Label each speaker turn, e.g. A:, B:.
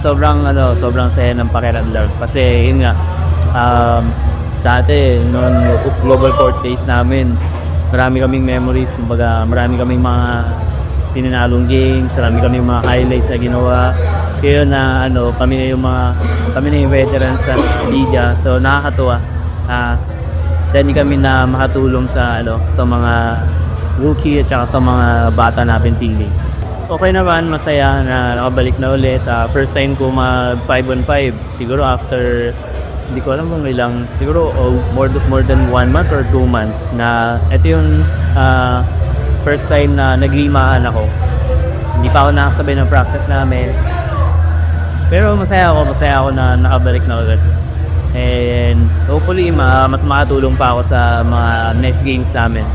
A: Sobrang saya ng pakiramdam kasi yun nga, sa atin noon global court days namin, marami kaming memories, kumbaga marami kaming mga tinanalong games, marami kaming mga highlights na ginawa. Kaya na kami na yung veterans sa liga, so nakakatuwa. Dahil kami na makatulong sa mga rookie at saka sa mga bata natin teammates. Okay naman, masaya na nakabalik na ulit. First time ko mag 5-on-5 siguro after, hindi ko alam kung ilang, siguro more than 1 month or 2 months na ito yung first time na naglimahan ako. Hindi pa ako nakasabay ng practice namin, pero masaya ako na nakabalik na ulit. And hopefully mas makatulong pa ako sa mga next games namin.